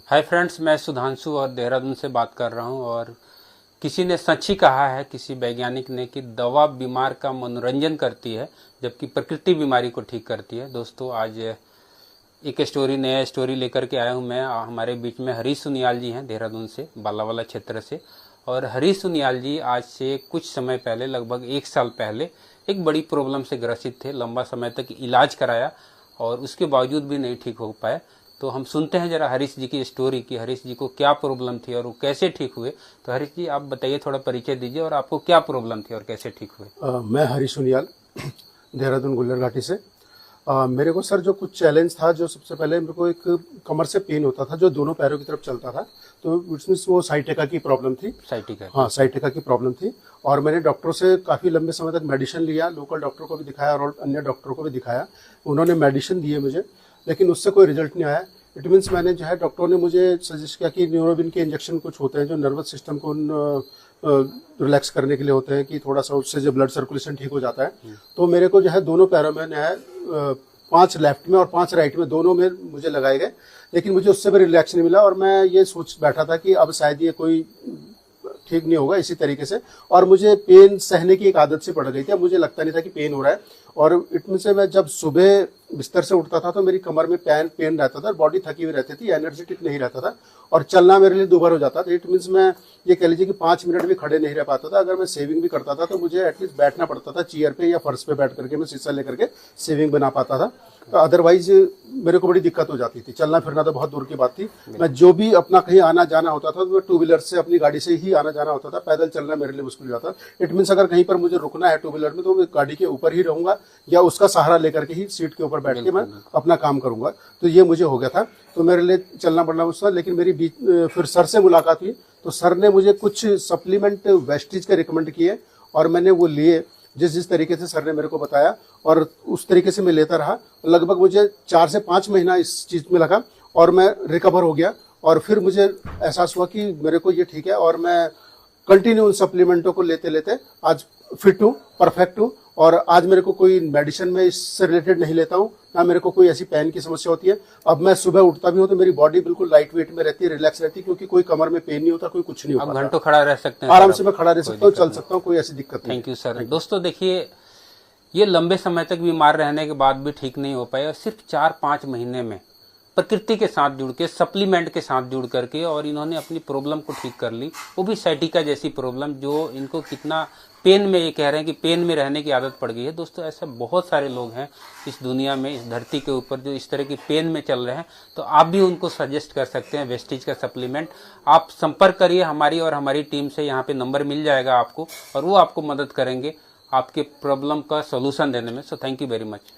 Hi friends, मैं सुधांशु और देहरादून से बात कर रहा हूं। और किसी ने सच ही कहा है, किसी वैज्ञानिक ने, कि दवा बीमार का मनोरंजन करती है जबकि प्रकृति बीमारी को ठीक करती है। दोस्तों, आज एक नया स्टोरी लेकर के आया हूं मैं। हमारे बीच में हरीश सुनियाल जी हैं, देहरादून से, बालावाला क्षेत्र से। और हरीश सुनियाल जी आज से कुछ समय पहले, लगभग 1 साल पहले, एक बड़ी प्रॉब्लम से ग्रसित थे। लंबा समय तक इलाज कराया और उसके बावजूद भी नहीं ठीक हो पाए। तो हम सुनते हैं जरा हरीश जी की स्टोरी की, हरीश जी को क्या प्रॉब्लम थी और वो कैसे ठीक हुए। तो हरीश जी, आप बताइए, थोड़ा परिचय दीजिए और आपको क्या प्रॉब्लम थी और कैसे ठीक हुए। मैं हरीश सुनियाल, देहरादून गुल्लर घाटी से। मेरे को सर जो कुछ चैलेंज था, जो सबसे पहले मेरे को एक कमर से पेन होता था जो दोनों पैरों की तरफ चलता था। तो इसमें वो साइटिका की प्रॉब्लम थी। साइटिका? हाँ, साइटिका की प्रॉब्लम थी। और मैंने डॉक्टरों से काफ़ी लंबे समय तक मेडिसिन लिया, लोकल डॉक्टर को भी दिखाया और अन्य डॉक्टरों को भी दिखाया। उन्होंने मेडिसिन दिए मुझे, लेकिन उससे कोई रिजल्ट नहीं आया। इट मीन्स मैंने जो है, डॉक्टरों ने मुझे सजेस्ट किया कि न्यूरोबिन के इंजेक्शन कुछ होते हैं जो नर्वस सिस्टम को रिलैक्स करने के लिए होते हैं, कि थोड़ा सा उससे जो ब्लड सर्कुलेशन ठीक हो जाता है। तो मेरे को जो है दोनों पैरों में है 5 लेफ्ट में और 5 राइट में, दोनों में मुझे लगाए गए, लेकिन मुझे उससे भी रिलैक्स नहीं मिला। और मैं ये सोच बैठा था कि अब शायद ये कोई ठीक नहीं होगा इसी तरीके से। और मुझे पेन सहने की एक आदत से पड़ गई थी। अब मुझे लगता नहीं था कि पेन हो रहा है। और इतने से मैं जब सुबह बिस्तर से उठता था तो मेरी कमर में पेन रहता था, बॉडी थकी हुई रहती थी, एनर्जेटिक नहीं रहता था और चलना मेरे लिए दुभर हो जाता था। इट मीन्स मैं ये कह लीजिए कि 5 मिनट भी खड़े नहीं रह पाता था। अगर मैं सेविंग भी करता था तो मुझे एटलीस्ट बैठना पड़ता था चेयर पे या फर्श पे बैठ करके मैं शीशा लेकर के सेविंग बना पाता था। तो अदरवाइज मेरे को बड़ी दिक्कत हो जाती थी। चलना फिरना तो बहुत दूर की बात थी। मैं जो भी अपना कहीं आना जाना होता था तो मैं 2 व्हीलर से, अपनी गाड़ी से ही आना जाना होता था। पैदल चलना मेरे लिए मुश्किल हो जाता। इट मीन्स अगर कहीं पर मुझे रुकना है 2 व्हीलर में तो मैं गाड़ी के ऊपर ही रहूंगा या उसका सहारा लेकर के ही सीट के ऊपर बैठ के मैं अपना काम करूंगा। तो ये मुझे हो गया था, तो मेरे लिए चलना पड़ना मुश्किल। लेकिन मेरी फिर सर से मुलाकात हुई तो सर ने मुझे कुछ सप्लीमेंट वेस्टीज के रिकमेंड किए और मैंने वो लिए जिस तरीके से सर ने मेरे को बताया, और उस तरीके से मैं लेता रहा। लगभग मुझे 4 से 5 महीना इस चीज में लगा और मैं रिकवर हो गया। और फिर मुझे एहसास हुआ कि मेरे को ये ठीक है और मैं कंटिन्यू उन सप्लीमेंटों को लेते लेते आज फिट हूँ, परफेक्ट हूँ। और आज मेरे को कोई मेडिसिन में इससे रिलेटेड नहीं लेता हूँ, ना मेरे को कोई ऐसी पेन की समस्या होती है। अब मैं सुबह उठता भी हूँ तो मेरी बॉडी बिल्कुल लाइट वेट में रहती है, रिलैक्स रहती है, क्योंकि कोई कमर में पेन नहीं होता, कोई कुछ नहीं होता। आप घंटों खड़ा रह सकते हैं, आराम से मैं खड़ा रह सकता हूँ, चल सकता हूँ, कोई ऐसी दिक्कत नहीं। Thank you sir. दोस्तों देखिए, ये लंबे समय तक बीमार रहने के बाद भी ठीक नहीं हो पाए और सिर्फ 4-5 महीने में प्रकृति के साथ जुड़ के, सप्लीमेंट के साथ जुड़ करके, और इन्होंने अपनी प्रॉब्लम को ठीक कर ली। वो भी साइटिका जैसी प्रॉब्लम, जो इनको कितना पेन में, ये कह रहे हैं कि पेन में रहने की आदत पड़ गई है। दोस्तों, ऐसे बहुत सारे लोग हैं इस दुनिया में, इस धरती के ऊपर, जो इस तरह की पेन में चल रहे हैं। तो आप भी उनको सजेस्ट कर सकते हैं वेस्टीज का सप्लीमेंट। आप संपर्क करिए हमारी और हमारी टीम से, यहाँ पे नंबर मिल जाएगा आपको और वो आपको मदद करेंगे आपके प्रॉब्लम का सॉल्यूशन देने में। So thank you very much.